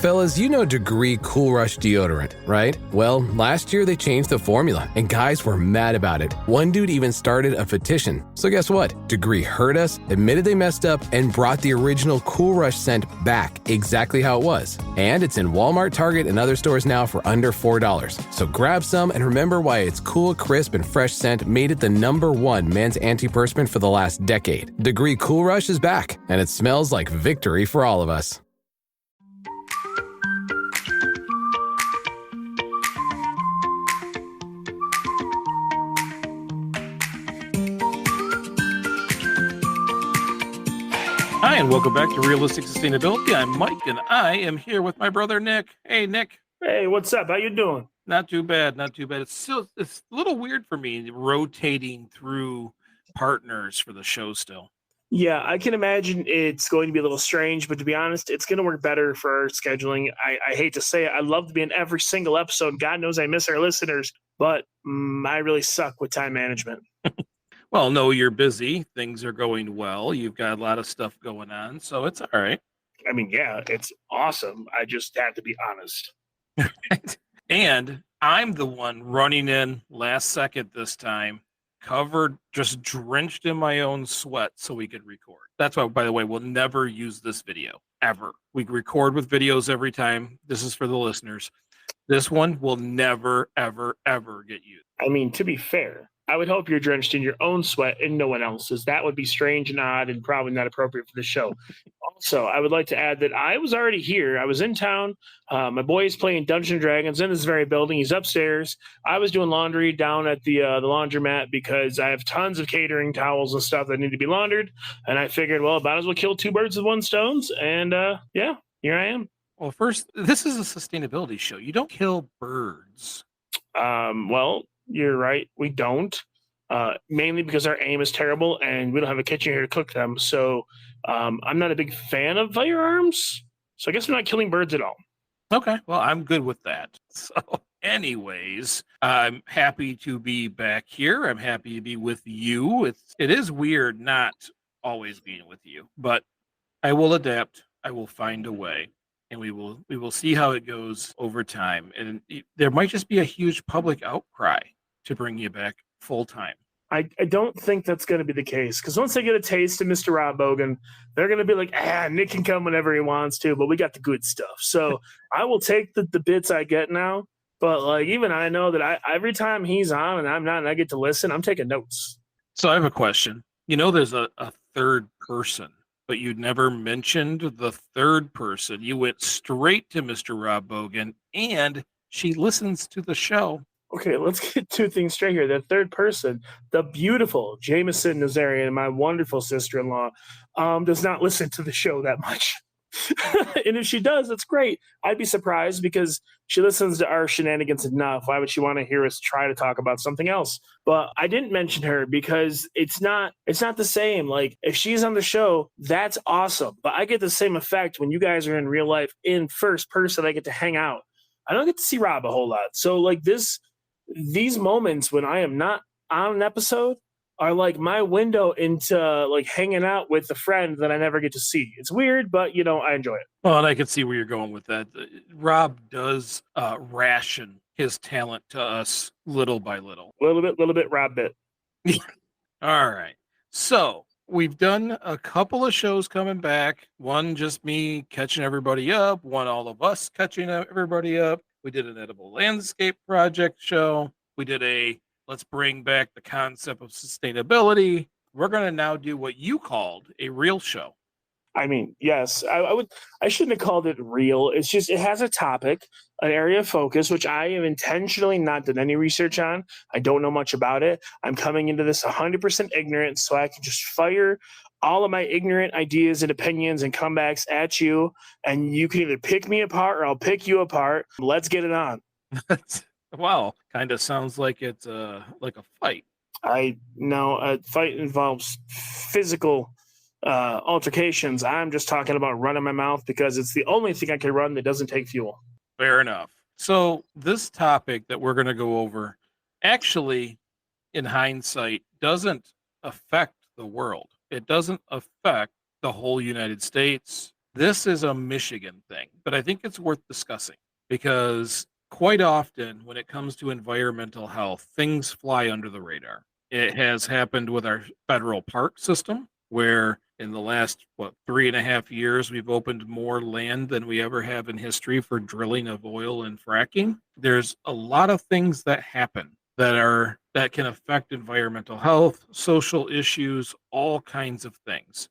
Fellas, you know Degree Cool Rush deodorant, right? Well, last year they changed the formula, and guys were mad about it. One dude even started a petition. So guess what? Degree heard us, admitted they messed up, and brought the original Cool Rush scent back exactly how it was. And it's in Walmart, Target, and other stores now for under $4. So grab some and remember why its cool, crisp, and fresh scent made it the #1 men's antiperspirant for the last decade. Degree Cool Rush is back, and it smells like victory for all of us. Hi, and welcome back to Realistic Sustainability. I'm Mike, and I am here with my brother, Nick. Hey, Nick. Hey, what's up? How you doing? Not too bad, not too bad. It's a little weird for me rotating through partners for the show still. Yeah, I can imagine it's going to be a little strange, but to be honest, it's going to work better for our scheduling. I hate to say it. I love to be in every single episode. God knows I miss our listeners, but I really suck with time management. Well, no, you're busy. Things are going well. You've got a lot of stuff going on, so it's all right. I mean, yeah, it's awesome. I just have to be honest. And I'm the one running in last second this time, covered, just drenched in my own sweat so we could record. That's why, by the way, we'll never use this video, ever. We record with videos every time. This is for the listeners. This one will never, ever, ever get used. I mean, to be fair, I would hope you're drenched in your own sweat and no one else's. That would be strange and odd and probably not appropriate for the show. Also, I would like to add that I was already here. I was in town. My boy is playing Dungeons & Dragons in this very building. He's upstairs. I was doing laundry down at the laundromat because I have tons of catering towels and stuff that need to be laundered. And I figured, well, about as well kill two birds with one stone. And yeah, here I am. Well, first, this is a sustainability show. You don't kill birds. Well, you're right. We don't. Mainly because our aim is terrible and we don't have a kitchen here to cook them. So I'm not a big fan of firearms. So I guess we're not killing birds at all. Okay. Well, I'm good with that. So anyways, I'm happy to be back here. I'm happy to be with you. It is weird not always being with you, but I will adapt. I will find a way. And we will see how it goes over time. And there might just be a huge public outcry to bring you back full time. I don't think that's going to be the case because once they get a taste of Mr. Rob Bogan, they're going to be like, Nick can come whenever he wants to, but we got the good stuff. So I will take the bits I get now. But like even I know that every time he's on and I'm not and I get to listen, I'm taking notes. So I have a question. You know, there's a third person, but you never mentioned the third person. You went straight to Mr. Rob Bogan, and she listens to the show. Okay, let's get two things straight here. The third person, the beautiful Jameson Nazarian, my wonderful sister-in-law, does not listen to the show that much. And if she does, that's great. I'd be surprised because she listens to our shenanigans enough. Why would she want to hear us try to talk about something else? But I didn't mention her because it's not the same. Like if she's on the show, that's awesome. But I get the same effect when you guys are in real life in first person. I get to hang out. I don't get to see Rob a whole lot. So like these moments when I am not on an episode are like my window into like hanging out with a friend that I never get to see. It's weird, but I enjoy it. Well, and I can see where you're going with that. Rob does ration his talent to us little by little. Little bit, Rob bit. All right. So we've done a couple of shows coming back. One just me catching everybody up. One all of us catching everybody up. We did an edible landscape project show. We did let's bring back the concept of sustainability. We're going to now do what you called a real show. I mean, yes, I shouldn't have called it real. It's just, it has a topic, an area of focus, which I have intentionally not done any research on. I don't know much about it. I'm coming into this 100% ignorant, so I can just fire all of my ignorant ideas and opinions and comebacks at you, and you can either pick me apart or I'll pick you apart. Let's get it on. Wow, kind of sounds like it's like a fight. I know a fight involves physical altercations. I'm just talking about running my mouth because it's the only thing I can run that doesn't take fuel. Fair enough. So this topic that we're going to go over actually, in hindsight, doesn't affect the world. It doesn't affect the whole United States, This is a Michigan thing, but I think it's worth discussing because quite often when it comes to environmental health, things fly under the radar. It has happened with our federal park system, where in the last, 3.5 years, we've opened more land than we ever have in history for drilling of oil and fracking. There's a lot of things that happen that can affect environmental health, social issues, all kinds of things.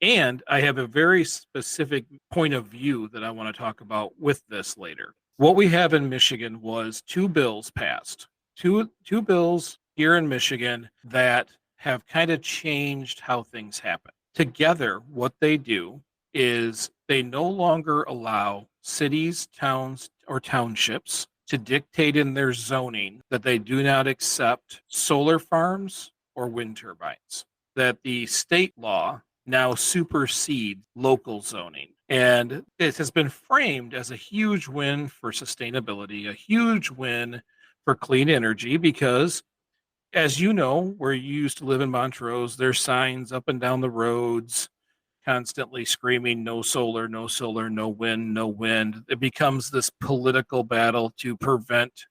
And I have a very specific point of view that I want to talk about with this later. What we have in Michigan was two bills passed, two bills here in Michigan that have kind of changed how things happen. Together, what they do is they no longer allow cities, towns, or townships to dictate in their zoning that they do not accept solar farms or wind turbines, that the state law now supersede local zoning. And it has been framed as a huge win for sustainability, a huge win for clean energy, because as you know, where you used to live in Montrose, there's signs up and down the roads constantly screaming, no solar, no solar, no wind, no wind. It becomes this political battle to prevent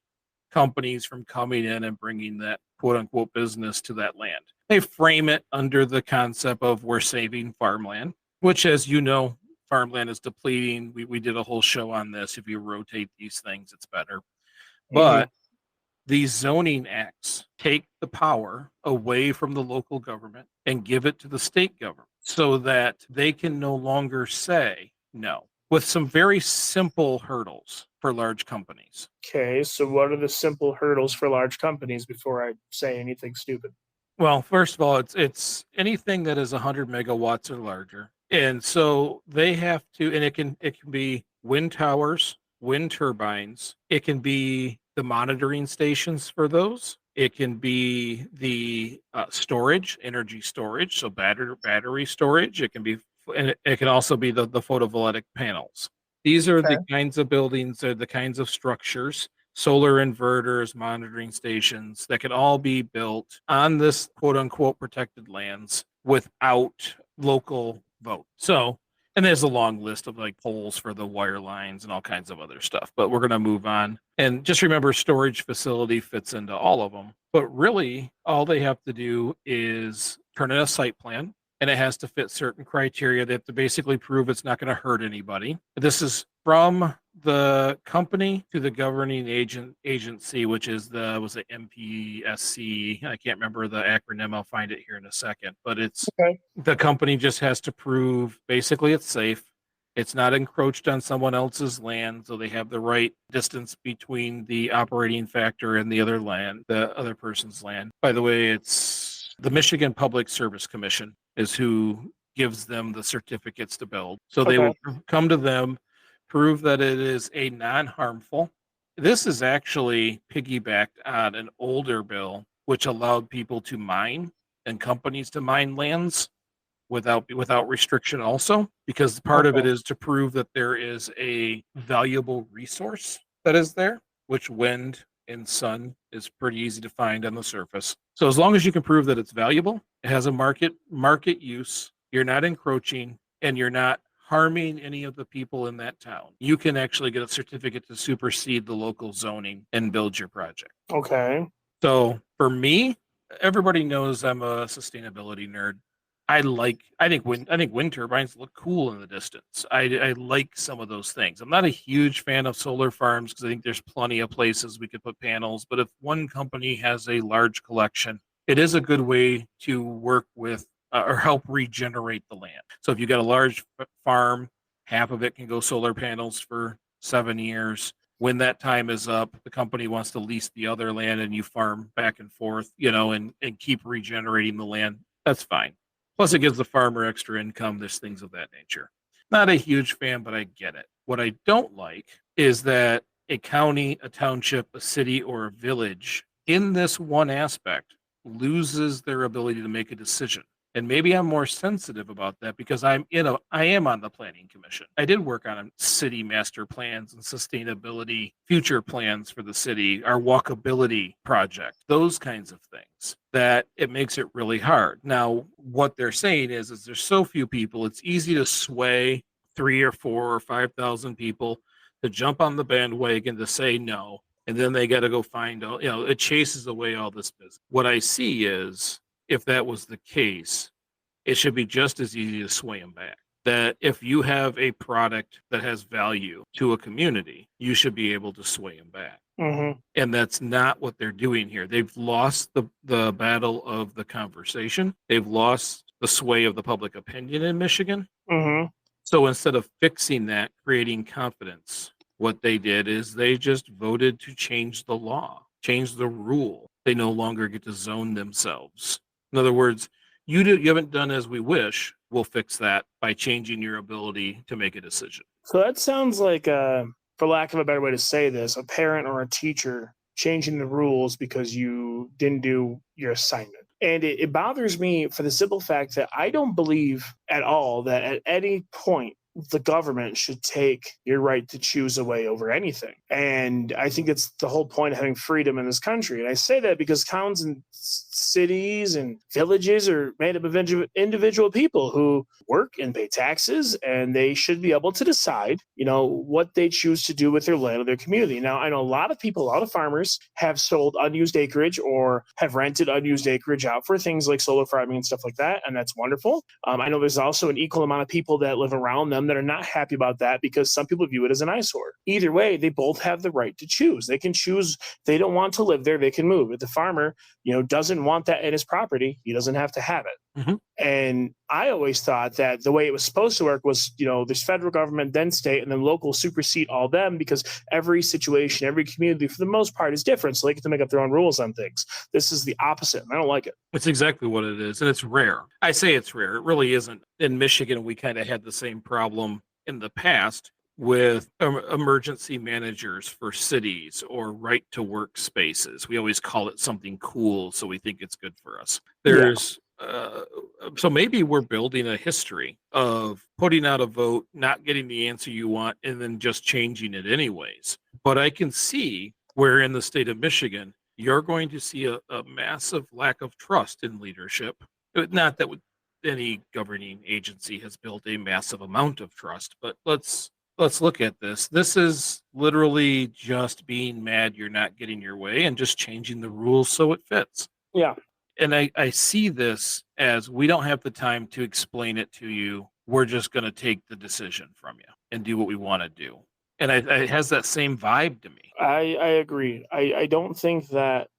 companies from coming in and bringing that quote unquote business to that land. They frame it under the concept of we're saving farmland, which, as you know, farmland is depleting. We did a whole show on this. If you rotate these things, it's better. But these zoning acts take the power away from the local government and give it to the state government so that they can no longer say no, with some very simple hurdles for large companies. Okay, so what are the simple hurdles for large companies before I say anything stupid? Well, first of all, it's anything that is 100 megawatts or larger. And so they have to, and it can be wind towers, wind turbines, it can be the monitoring stations for those. It can be the storage, energy storage, so battery storage. It can be, and it can also be the photovoltaic panels. These are the Okay. kinds of buildings, or the kinds of structures, solar inverters, monitoring stations that can all be built on this quote unquote protected lands without local vote. So, and there's a long list of like poles for the wire lines and all kinds of other stuff, but we're going to move on. And just remember, storage facility fits into all of them. But really, all they have to do is turn in a site plan, and it has to fit certain criteria. They have to basically prove it's not going to hurt anybody. This is from the company to the governing agency, which is the MPSC. I can't remember the acronym. I'll find it here in a second. But it's Okay. the company just has to prove basically it's safe. It's not encroached on someone else's land, so they have the right distance between the operating factor and the other person's land. By the way, it's the Michigan Public Service Commission is who gives them the certificates to build. So they Okay. will come to them, prove that it is a non-harmful. This is actually piggybacked on an older bill, which allowed people to mine and companies to mine lands without restriction also, because part of it Okay. is to prove that there is a valuable resource that is there, which wind and sun is pretty easy to find on the surface. So as long as you can prove that it's valuable, it has a market use, you're not encroaching, and you're not harming any of the people in that town, you can actually get a certificate to supersede the local zoning and build your project. Okay. So for me, everybody knows I'm a sustainability nerd. I think wind turbines look cool in the distance. I like some of those things. I'm not a huge fan of solar farms because I think there's plenty of places we could put panels. But if one company has a large collection, it is a good way to work with or help regenerate the land. So if you got a large farm, half of it can go solar panels for 7 years. When that time is up, the company wants to lease the other land and you farm back and forth, and keep regenerating the land. That's fine. Plus, it gives the farmer extra income. There's things of that nature. Not a huge fan, but I get it. What I don't like is that a county, a township, a city, or a village in this one aspect loses their ability to make a decision. And maybe I'm more sensitive about that because I am on the planning commission. I did work on city master plans and sustainability future plans for the city, our walkability project, those kinds of things, that it makes it really hard. Now, what they're saying is there's so few people, it's easy to sway 3 or 4 or 5,000 people to jump on the bandwagon to say no. And then they got to go find out, it chases away all this business. What I see is if that was the case, it should be just as easy to sway them back. That if you have a product that has value to a community, you should be able to sway them back. Mm-hmm. And that's not what they're doing here. They've lost the battle of the conversation. They've lost the sway of the public opinion in Michigan. Mm-hmm. So instead of fixing that, creating confidence, what they did is they just voted to change the law, change the rule. They no longer get to zone themselves. In other words, you haven't done as we wish. We'll fix that by changing your ability to make a decision. So that sounds like, for lack of a better way to say this, a parent or a teacher changing the rules because you didn't do your assignment. And it bothers me for the simple fact that I don't believe at all that at any point the government should take your right to choose away over anything. And I think it's the whole point of having freedom in this country. And I say that because towns and cities and villages are made up of individual people who work and pay taxes, and they should be able to decide, what they choose to do with their land or their community. Now, I know a lot of farmers have sold unused acreage or have rented unused acreage out for things like solar farming and stuff like that, and that's wonderful. I know there's also an equal amount of people that live around them that are not happy about that because some people view it as an eyesore. Either way, they both have the right to choose. They can choose. They don't want to live there, they can move. If the farmer, doesn't want that in his property, he doesn't have to have it. Mm-hmm. And I always thought that the way it was supposed to work was, there's federal government, then state, and then local supersede all them, because every situation, every community, for the most part, is different. So they get to make up their own rules on things. This is the opposite, and I don't like it. It's exactly what it is, and it's rare. I say it's rare. It really isn't. In Michigan, we kind of had the same problem in the past with emergency managers for cities or right to work spaces. We always call it something cool, so we think it's good for us. So maybe we're building a history of putting out a vote, not getting the answer you want, and then just changing it anyways. But I can see where in the state of Michigan, you're going to see a massive lack of trust in leadership. Not that any governing agency has built a massive amount of trust, but let's look at this. This is literally just being mad you're not getting your way and just changing the rules so it fits. Yeah. And I see this as, we don't have the time to explain it to you. We're just going to take the decision from you and do what we want to do. And it has that same vibe to me. I agree. I don't think that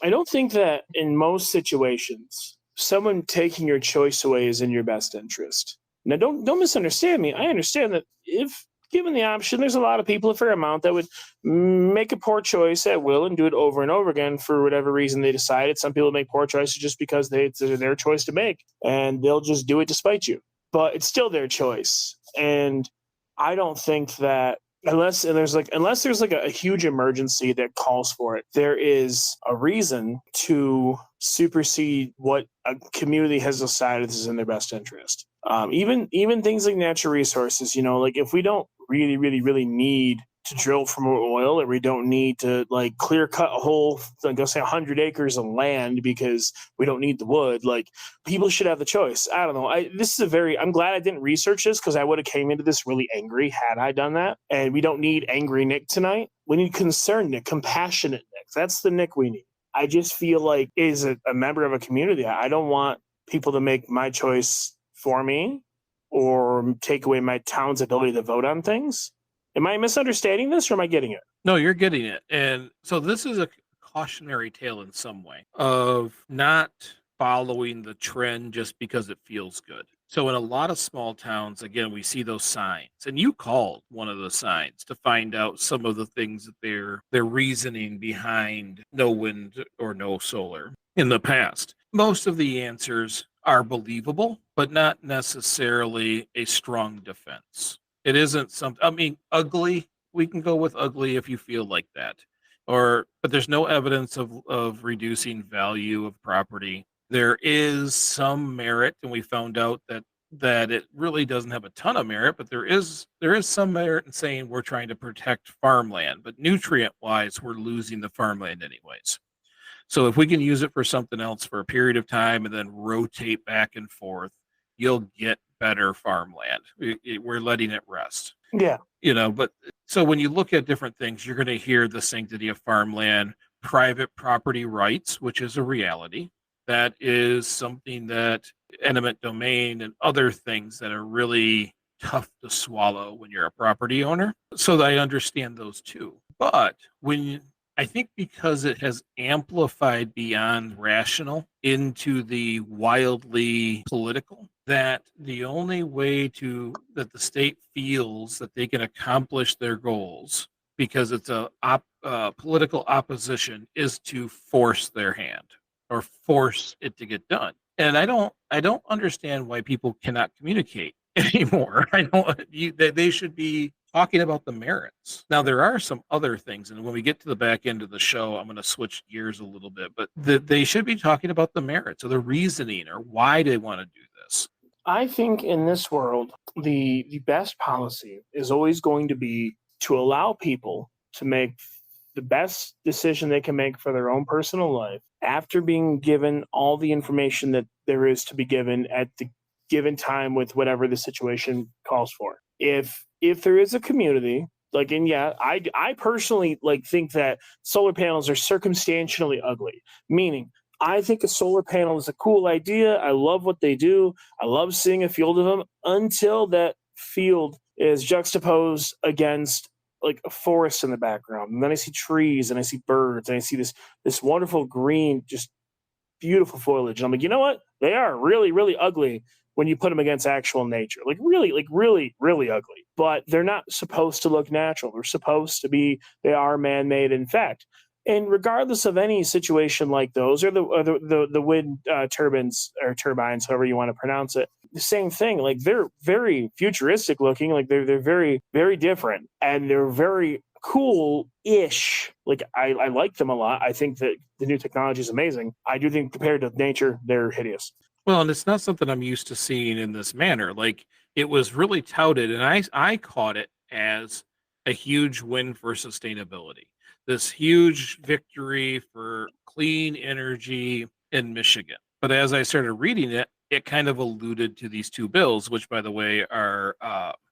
in most situations, someone taking your choice away is in your best interest. Now, don't misunderstand me. I understand that if given the option, there's a lot of people, a fair amount, that would make a poor choice at will and do it over and over again for whatever reason they decided. Some people make poor choices just because it's their choice to make, and they'll just do it despite you. But it's still their choice. And I don't think that unless there's like a huge emergency that calls for it, there is a reason to supersede what a community has decided is in their best interest. Even things like natural resources, like if we don't really, really, really need to drill for more oil, or we don't need to like clear cut a whole, like, let's say 100 acres of land because we don't need the wood, like people should have the choice. I don't know. I'm glad I didn't research this, because I would have came into this really angry had I done that. And we don't need angry Nick tonight. We need concerned Nick, compassionate Nick. That's the Nick we need. I just feel like as a member of a community, I don't want people to make my choice for me or take away my town's ability to vote on things. Am I misunderstanding this, or am I getting it? No, you're getting it. And so this is a cautionary tale in some way of not following the trend just because it feels good. So in a lot of small towns, again, we see those signs, and you called one of the signs to find out some of the things that their reasoning behind no wind or no solar in the past. Most of the answers are believable, but not necessarily a strong defense. It isn't something, ugly. We can go with ugly if you feel like that. But there's no evidence of reducing value of property. There is some merit, and we found out that it really doesn't have a ton of merit, but there is some merit in saying we're trying to protect farmland, but nutrient-wise, we're losing the farmland anyways. So if we can use it for something else for a period of time and then rotate back and forth, you'll get better farmland. We're letting it rest. Yeah. But so when you look at different things, you're going to hear the sanctity of farmland, private property rights, which is a reality. That is something that eminent domain and other things that are really tough to swallow when you're a property owner. So I understand those too. But I think because it has amplified beyond rational into the wildly political, that the only way that the state feels that they can accomplish their goals because it's a political opposition is to force their hand or force it to get done. And I don't understand why people cannot communicate anymore. They should be talking about the merits. Now, there are some other things, and when we get to the back end of the show, I'm going to switch gears a little bit, but they should be talking about the merits or the reasoning or why they want to do this. I think in this world, the best policy is always going to be to allow people to make the best decision they can make for their own personal life after being given all the information that there is to be given at the given time with whatever the situation calls for. If there is a community, I personally think that solar panels are circumstantially ugly, meaning I think a solar panel is a cool idea. I love what they do. I love seeing a field of them until that field is juxtaposed against like a forest in the background. And then I see trees and I see birds and I see this wonderful green, just beautiful foliage. And I'm like, you know what? They are really, really ugly when you put them against actual nature. Really, really ugly. But they're not supposed to look natural. They are man-made, in fact. And regardless of any situation like those, or the wind turbines or turbines, however you want to pronounce it, the same thing. Like they're very futuristic looking. Like they're very, very different, and they're very cool-ish. Like I like them a lot. I think that the new technology is amazing. I do think compared to nature, they're hideous. Well, and it's not something I'm used to seeing in this manner. Like it was really touted, and I caught it as a huge win for sustainability. This huge victory for clean energy in Michigan. But as I started reading it, it kind of alluded to these two bills, which, by the way, are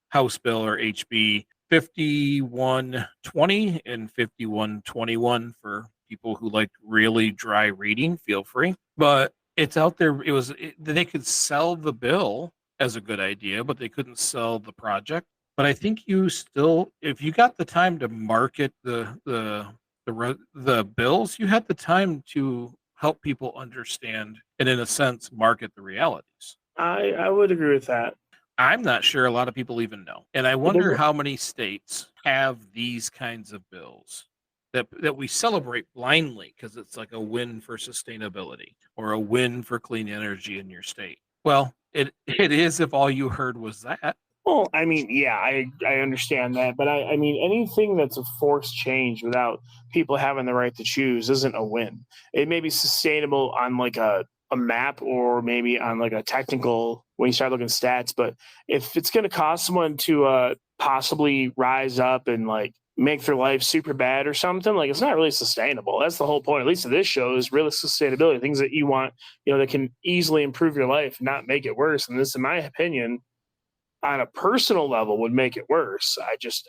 House Bill or HB 5120 and 5121 for people who like really dry reading. Feel free. But it's out there. They could sell the bill as a good idea, but they couldn't sell the project. But I think if you got the time to market the bills, you had the time to help people understand and, in a sense, market the realities. I would agree with that. I'm not sure a lot of people even know, and I wonder how many states have these kinds of bills that we celebrate blindly because it's like a win for sustainability or a win for clean energy in your state. Well, it is if all you heard was that. Well, I mean, yeah, I understand that, but I mean, anything that's a forced change without people having the right to choose isn't a win. It may be sustainable on like a map or maybe on like a technical when you start looking at stats, but if it's going to cause someone to possibly rise up and like make their life super bad or something, like it's not really sustainable. That's the whole point, at least of this show, is really sustainability, things that you want, that can easily improve your life, not make it worse. And this, in my opinion, on a personal level would make it worse.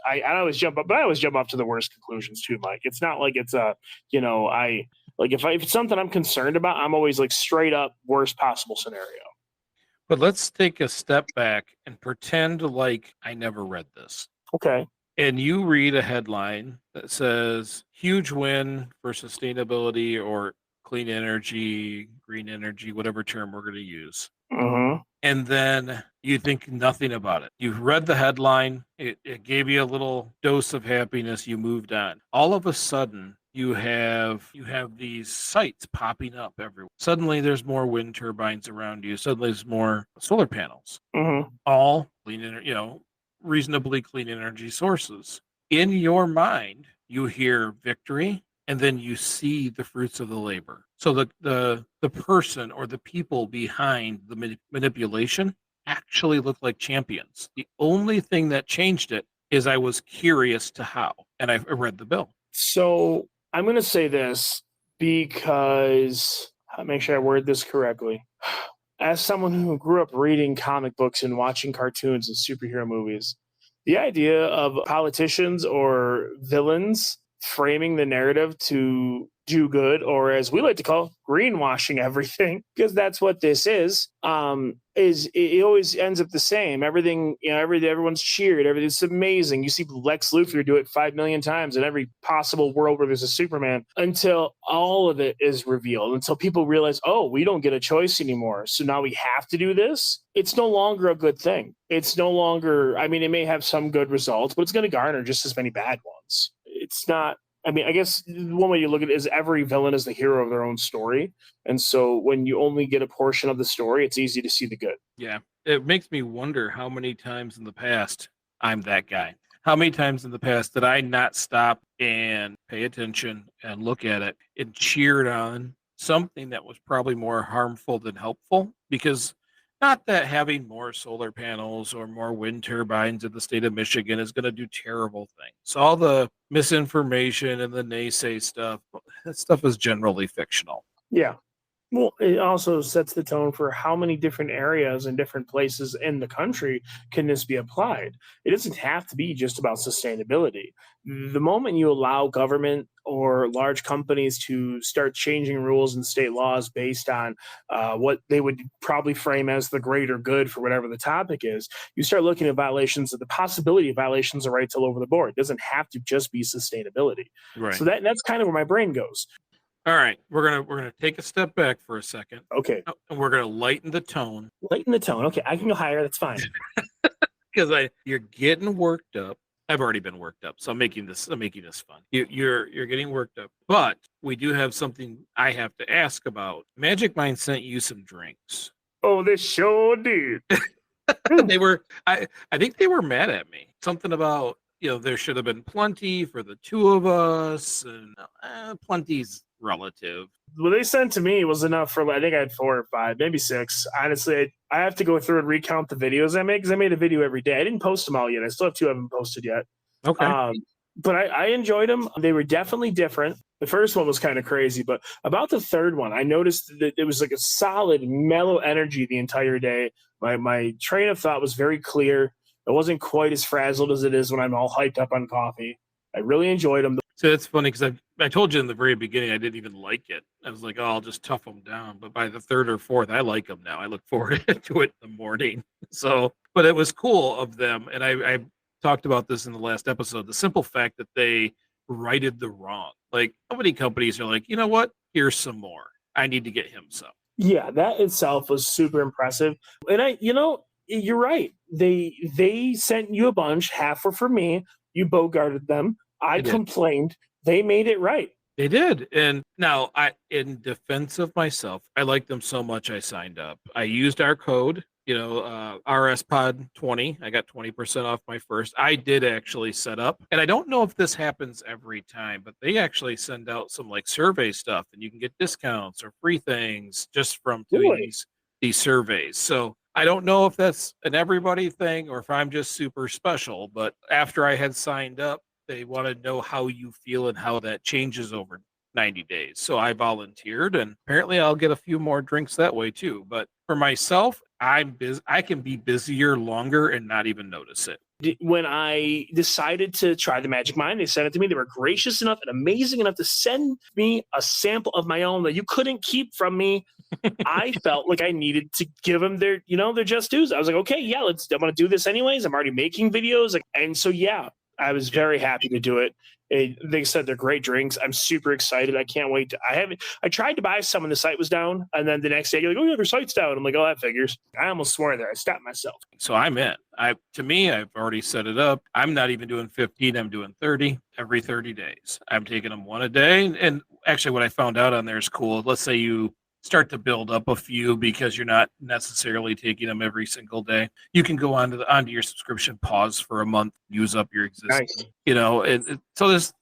I always jump up, but I always jump off to the worst conclusions too, Mike. It's not like it's if it's something I'm concerned about, I'm always like straight up worst possible scenario. But let's take a step back and pretend like I never read this. Okay. And you read a headline that says huge win for sustainability or clean energy, green energy, whatever term we're going to use. Mm-hmm. And then you think nothing about it. You've read the headline. It gave you a little dose of happiness. You moved on. All of a sudden, you have these sites popping up everywhere. Suddenly, there's more wind turbines around you. Suddenly, there's more solar panels. Mm-hmm. All clean energy, reasonably clean energy sources. In your mind, you hear victory, and then you see the fruits of the labor. So the person or the people behind the manipulation actually look like champions. The only thing that changed it is I was curious to how, and I read the bill. So I'm going to say this because I'll make sure I word this correctly. as someone who grew up reading comic books and watching cartoons and superhero movies, the idea of politicians or villains framing the narrative to do good, or as we like to call greenwashing everything, because that's what this is it always ends up the same. Everything, everyone's cheered, everything's amazing. You see Lex Luthor do it 5 million times in every possible world where there's a Superman, until all of it is revealed, until people realize, oh, we don't get a choice anymore, so now we have to do this. It's no longer a good thing. It's no longer, I mean, it may have some good results, but it's going to garner just as many bad ones. It's not, I mean, I guess one way you look at it is every villain is the hero of their own story. And so when you only get a portion of the story, it's easy to see the good. Yeah. It makes me wonder how many times in the past I'm that guy. How many times in the past did I not stop and pay attention and look at it and cheered on something that was probably more harmful than helpful? Because not that having more solar panels or more wind turbines in the state of Michigan is going to do terrible things. All the misinformation and the naysay stuff, that stuff is generally fictional. Yeah. Well, it also sets the tone for how many different areas and different places in the country can this be applied. It doesn't have to be just about sustainability. The moment you allow government or large companies to start changing rules and state laws based on what they would probably frame as the greater good for whatever the topic is, you start looking at violations of the possibility of violations of rights all over the board. It doesn't have to just be sustainability. Right. So that's kind of where my brain goes. All right, we're gonna take a step back for a second. Okay. And we're gonna lighten the tone. Lighten the tone. Okay, I can go higher. That's fine. Because you're getting worked up. I've already been worked up, so I'm making this fun. You're getting worked up, but we do have something I have to ask about. Magic Mind sent you some drinks. Oh, they sure did. They were, I think they were mad at me. Something about, there should have been plenty for the two of us, and plenty's relative. What they sent to me was enough for, I think I had 4 or 5, maybe 6. Honestly, I have to go through and recount the videos I make, because I made a video every day. I didn't post them all yet. I still have 2 I haven't posted yet. Okay. But I enjoyed them. They were definitely different. The first one was kind of crazy, but about the third one, I noticed that it was like a solid, mellow energy the entire day. My train of thought was very clear. It wasn't quite as frazzled as it is when I'm all hyped up on coffee. I really enjoyed them. So it's funny because I told you in the very beginning I didn't even like it. I was like, oh, I'll just tough them down. But by the third or fourth, I like them now. I look forward to it in the morning. So, but it was cool of them. And I talked about this in the last episode. The simple fact that they righted the wrong. Like, how many companies are like, you know what? Here's some more. I need to get him some. Yeah, that itself was super impressive. And you're right. They sent you a bunch. Half were for me. You bogarted them. I complained. They made it right. They did. And now, in defense of myself, I liked them so much I signed up. I used our code, RSPod20. I got 20% off my first. I did actually set up. And I don't know if this happens every time, but they actually send out some like survey stuff, and you can get discounts or free things just from doing these surveys. So I don't know if that's an everybody thing or if I'm just super special, but after I had signed up, they want to know how you feel and how that changes over 90 days. So I volunteered, and apparently I'll get a few more drinks that way too. But for myself, I'm busy. I can be busier longer and not even notice it. When I decided to try the Magic Mind, they sent it to me. They were gracious enough and amazing enough to send me a sample of my own that you couldn't keep from me. I felt like I needed to give them their just dues. I was like, okay, yeah, I'm going to do this anyways. I'm already making videos. And so, yeah, I was very happy to do it. They said they're great drinks. I'm super excited. I can't wait. I tried to buy some when the site was down, and then the next day you're like, oh yeah, their site's down. I'm like, oh, that figures. I almost swore there. I stopped myself. So I'm in. To me, I've already set it up. I'm not even doing 15. I'm doing 30 every 30 days. I'm taking them one a day. And actually, what I found out on there is cool. Let's say you start to build up a few because you're not necessarily taking them every single day. You can go onto your subscription, pause for a month, use up your existing, so it's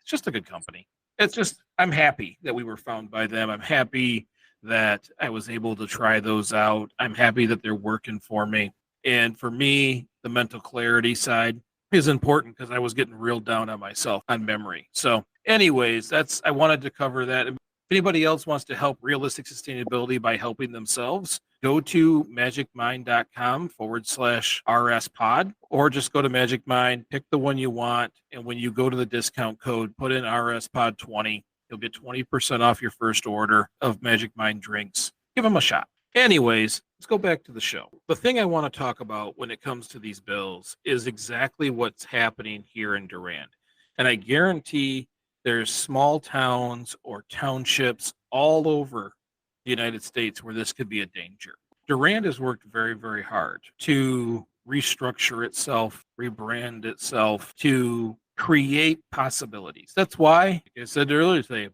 just a good company. It's just, I'm happy that we were found by them. I'm happy that I was able to try those out. I'm happy that they're working for me. And for me, the mental clarity side is important because I was getting real down on myself on memory. So anyways, I wanted to cover that. If anybody else wants to help realistic sustainability by helping themselves, go to magicmind.com/RSPod, or just go to Magic Mind, pick the one you want. And when you go to the discount code, put in RSPod20. You'll get 20% off your first order of Magic Mind drinks. Give them a shot. Anyways, let's go back to the show. The thing I want to talk about when it comes to these bills is exactly what's happening here in Durand. And I guarantee there's small towns or townships all over the United States where this could be a danger. Durand has worked very, very hard to restructure itself, rebrand itself, to create possibilities. That's why, like I said earlier today, I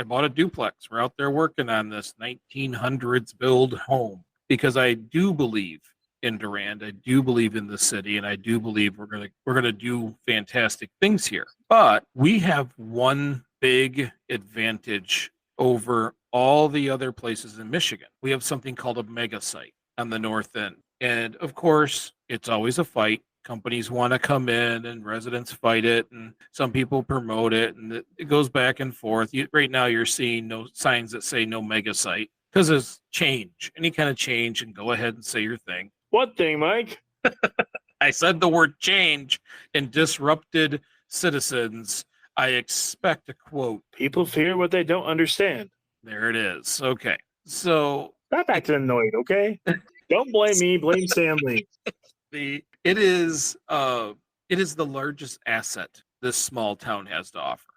bought a duplex. We're out there working on this 1900s build home because I do believe in Durand. I do believe in the city, and I do believe we're gonna do fantastic things here. But we have one big advantage over all the other places in Michigan. We have something called a mega site on the north end. And of course, it's always a fight. Companies want to come in and residents fight it, and some people promote it, and it goes back and forth. Right now, you're seeing no signs that say no mega site because there's change, any kind of change, and go ahead and say your thing. What thing, Mike? I said the word change and disrupted citizens. I expect a quote. People fear what they don't understand. There it is. Okay. So Stop acting annoyed, okay? Don't blame me, blame Stanley. It is the largest asset this small town has to offer.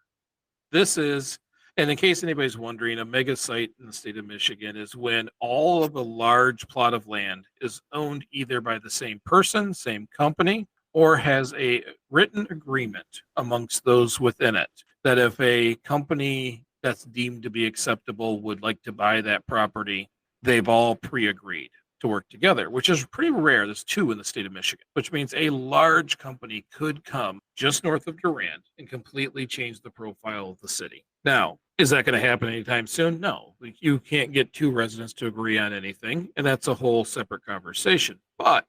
This is, and in case anybody's wondering, a mega site in the state of Michigan is when all of a large plot of land is owned either by the same person, same company, or has a written agreement amongst those within it that if a company that's deemed to be acceptable would like to buy that property, they've all pre-agreed to work together, which is pretty rare. There's two in the state of Michigan, which means a large company could come just north of Durand and completely change the profile of the city. Now, is that going to happen anytime soon? No. You can't get two residents to agree on anything, and that's a whole separate conversation. But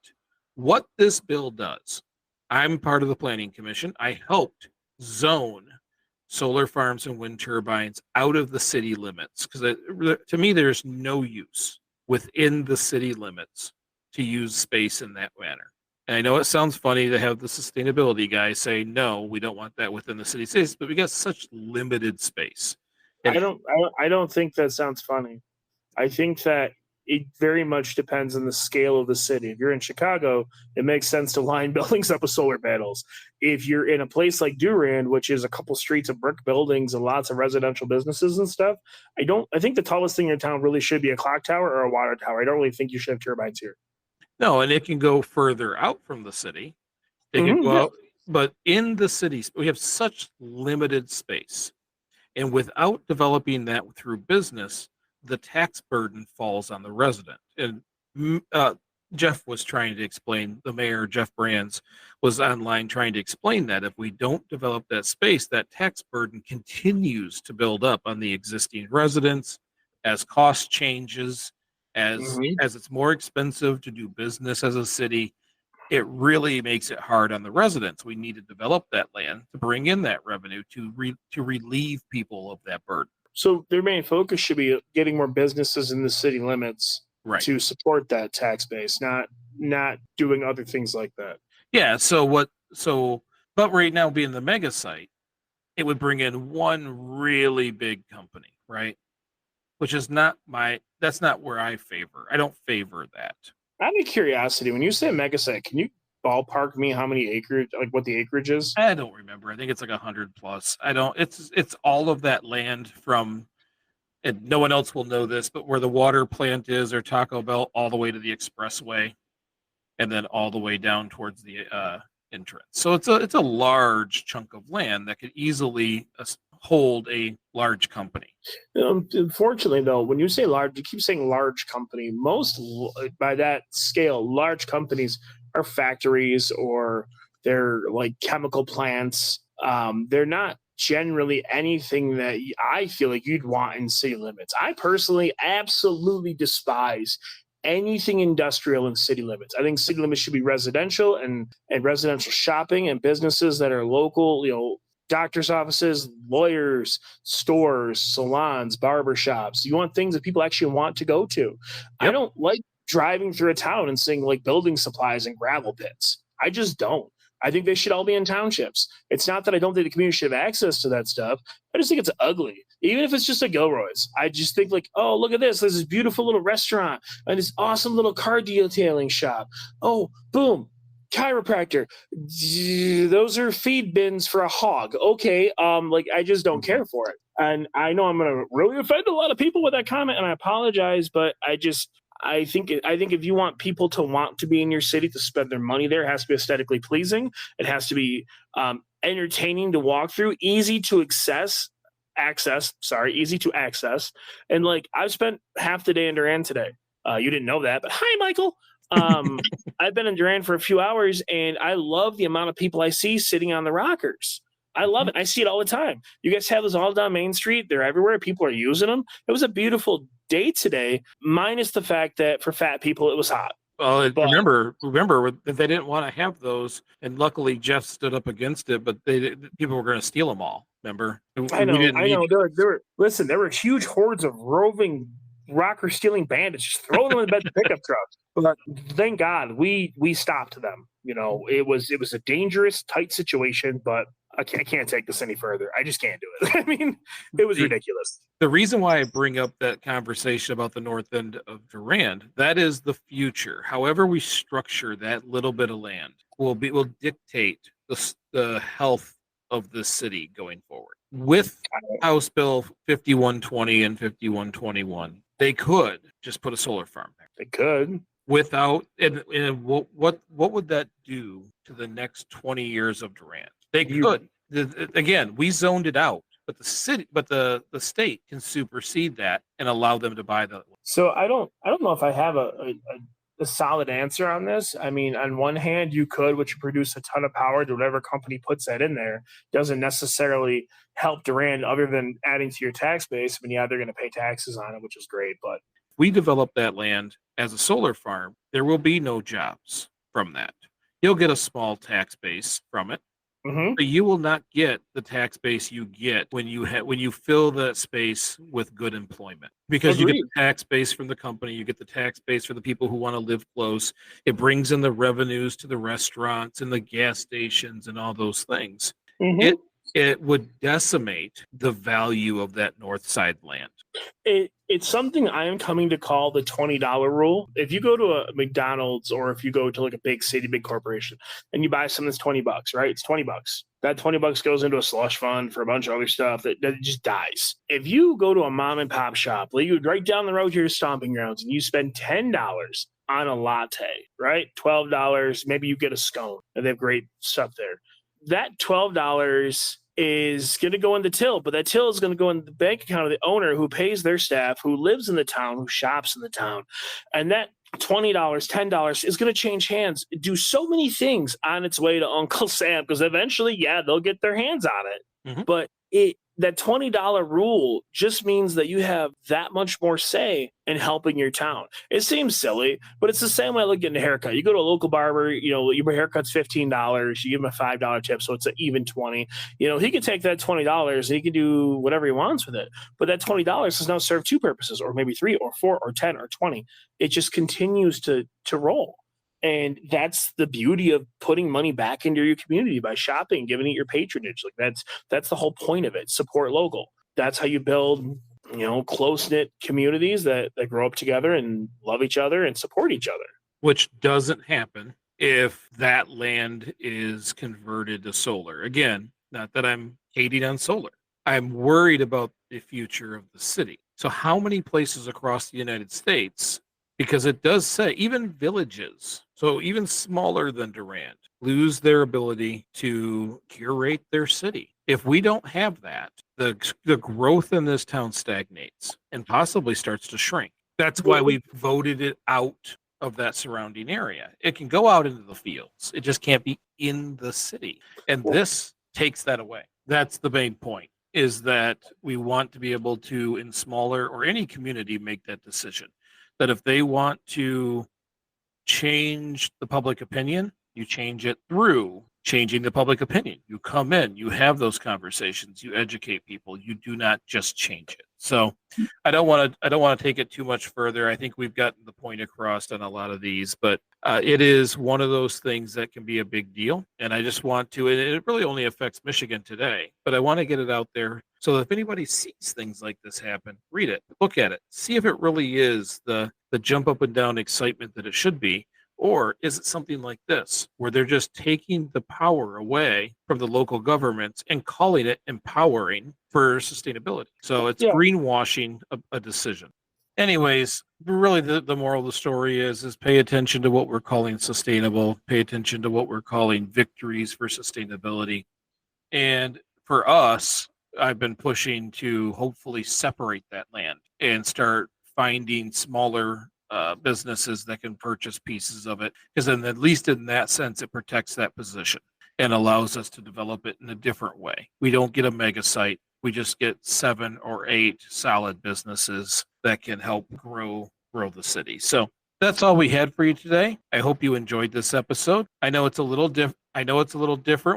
what this bill does, I'm part of the Planning Commission. I helped zone solar farms and wind turbines out of the city limits because to me, there's no use within the city limits to use space in that manner. And I know it sounds funny to have the sustainability guys say, no, we don't want that within the city space, but we got such limited space. I don't think that sounds funny. I think that it very much depends on the scale of the city. If you're in Chicago, it makes sense to line buildings up with solar panels. If you're in a place like Durand, which is a couple streets of brick buildings and lots of residential businesses and stuff, I think the tallest thing in your town really should be a clock tower or a water tower. I don't really think you should have turbines here. No, and it can go further out from the city. It can go out, but in the cities, we have such limited space. And without developing that through business, the tax burden falls on the resident. And Jeff was trying to explain, the mayor, Jeff Brands, was online trying to explain that if we don't develop that space, that tax burden continues to build up on the existing residents as cost changes, as it's more expensive to do business as a city. It really makes it hard on the residents. We need to develop that land to bring in that revenue to relieve people of that burden. So their main focus should be getting more businesses in the city limits to support that tax base, not doing other things like that. Yeah. But right now being the mega site, it would bring in one really big company, right? Which is that's not where I don't favor that. Out of curiosity, when you say mega site, can you ballpark me how many acres, like what the acreage is? I don't remember. I think it's like 100 plus. It's all of that land from, and no one else will know this, but where the water plant is or Taco Bell all the way to the expressway and then all the way down towards the entrance. So it's a large chunk of land that could easily hold a large company. Unfortunately, though, when you say large, you keep saying large company. Most, by that scale, large companies are factories or they're like chemical plants. They're not generally anything that I feel like you'd want in city limits. I personally absolutely despise anything industrial in city limits. I think city limits should be residential and residential shopping and businesses that are local, doctor's offices, lawyers, stores, salons, barbershops. You want things that people actually want to go to. I Yep. don't like driving through a town and seeing like building supplies and gravel pits. I just don't. I think they should all be in townships. It's not that I don't think the community should have access to that stuff. I just think it's ugly. Even if it's just a Gilroy's, I just think like, oh, look at this. There's this beautiful little restaurant and this awesome little car detailing shop. Oh, boom, chiropractor. Those are feed bins for a hog. Okay, like I just don't care for it. And I know I'm gonna really offend a lot of people with that comment, and I apologize, but I think if you want people to want to be in your city to spend their money there, it has to be aesthetically pleasing. It has to be entertaining to walk through, easy to easy to access. And like I've spent half the day in Durand today. You didn't know that, but hi, Michael. I've been in Durand for a few hours, and I love the amount of people I see sitting on the rockers. I love it. I see it all the time. You guys have those all down Main Street. They're everywhere. People are using them. It was a beautiful day today, minus the fact that for fat people, it was hot. Well, But- remember that they didn't want to have those, and luckily Jeff stood up against it. But people were going to steal them all. Remember? I know. Listen, there were huge hordes of roving rocker stealing bandits just throwing them in the bed of pickup trucks. But thank God we stopped them. You know, it was a dangerous, tight situation, but I can't take this any further. I just can't do it. I mean, it was ridiculous. The reason why I bring up that conversation about the north end of Durand, that is the future. However we structure that little bit of land will dictate the health of the city going forward. With House Bill 5120 and 5121, they could just put a solar farm there. They could. Without and what would that do to the next 20 years of Durand? They could. Again, we zoned it out, but the state can supersede that and allow them to buy the. So I don't know if I have a solid answer on this. I mean, on one hand, you could, which would produce a ton of power to whatever company puts that in there. Doesn't necessarily help Durand other than adding to your tax base. I mean, yeah, they're going to pay taxes on it, which is great, but we develop that land as a solar farm, there will be no jobs from that. You'll get a small tax base from it, but you will not get the tax base you get when you fill that space with good employment. Because you get the tax base from the company, you get the tax base for the people who want to live close. It brings in the revenues to the restaurants and the gas stations and all those things. It would decimate the value of that north side land. It's something I am coming to call the $20 rule. If you go to a McDonald's or if you go to like a big city, big corporation, and you buy something that's $20, right? It's $20. That $20 goes into a slush fund for a bunch of other stuff that just dies. If you go to a mom and pop shop, like you right down the road to your stomping grounds, and you spend $10 on a latte, right? $12, maybe you get a scone, and they have great stuff there. That $12 is going to go in the till, but that till is going to go in the bank account of the owner who pays their staff, who lives in the town, who shops in the town. And that $20, $10 is going to change hands, do so many things on its way to Uncle Sam, because eventually, yeah, they'll get their hands on it. But that $20 rule just means that you have that much more say in helping your town. It seems silly, but it's the same way I look getting a haircut. You go to a local barber, you know, your haircut's $15. You give him a $5 tip, so it's an even 20. You know, he can take that $20 and he can do whatever he wants with it. But that $20 does now serve two purposes, or maybe 3 or 4 or 10 or 20. It just continues to roll. And that's the beauty of putting money back into your community by shopping, giving it your patronage. Like that's the whole point of it. Support local. That's how you build, you know, close-knit communities that grow up together and love each other and support each other. Which doesn't happen if that land is converted to solar. Again, not that I'm hating on solar. I'm worried about the future of the city. So how many places across the United States, because it does say even villages, so even smaller than Durand, lose their ability to curate their city. If we don't have that, the growth in this town stagnates and possibly starts to shrink. That's why we voted it out of that surrounding area. It can go out into the fields. It just can't be in the city. And this takes that away. That's the main point, is that we want to be able to, in smaller or any community, make that decision. That if they want to change the public opinion, you change it through changing the public opinion. You come in, you have those conversations, you educate people. You do not just change it. So I don't want to take it too much further. I think we've gotten the point across on a lot of these, but it is one of those things that can be a big deal. And I just want to, and it really only affects Michigan today, but I want to get it out there so that if anybody sees things like this happen, read it, look at it, see if it really is the jump up and down excitement that it should be. Or is it something like this, where they're just taking the power away from the local governments and calling it empowering for sustainability? So it's greenwashing a decision. Anyways, really the moral of the story is pay attention to what we're calling sustainable, pay attention to what we're calling victories for sustainability. And for us, I've been pushing to hopefully separate that land and start finding smaller businesses that can purchase pieces of it, because then at least in that sense it protects that position and allows us to develop it in a different way. We don't get a mega site, we just get 7 or 8 solid businesses that can help grow the city. So that's all we had for you today. I hope you enjoyed this episode. I know it's a little different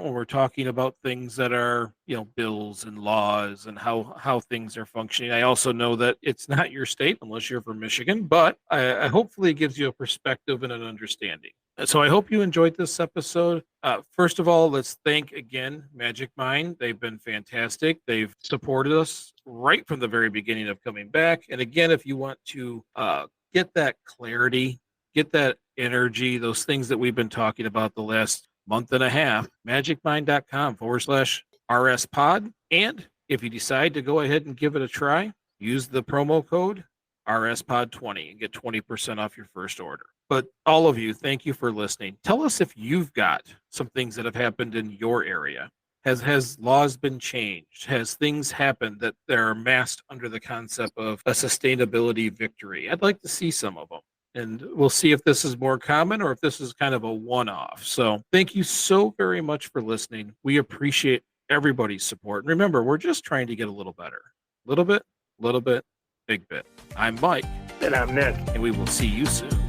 when we're talking about things that are, bills and laws and how things are functioning. I also know that it's not your state unless you're from Michigan, but I hopefully it gives you a perspective and an understanding. So I hope you enjoyed this episode. First of all, let's thank again Magic Mind. They've been fantastic. They've supported us right from the very beginning of coming back. And again, if you want to get that clarity, get that energy, those things that we've been talking about the last month and a half, magicmind.com/RSPod. And if you decide to go ahead and give it a try, use the promo code RSPod20 and get 20% off your first order. But all of you, thank you for listening. Tell us if you've got some things that have happened in your area. Has laws been changed? Has things happened that they're masked under the concept of a sustainability victory? I'd like to see some of them. And we'll see if this is more common or if this is kind of a one-off. So thank you so very much for listening. We appreciate everybody's support. And remember, we're just trying to get a little better. Little bit, big bit. I'm Mike. And I'm Nick. And we will see you soon.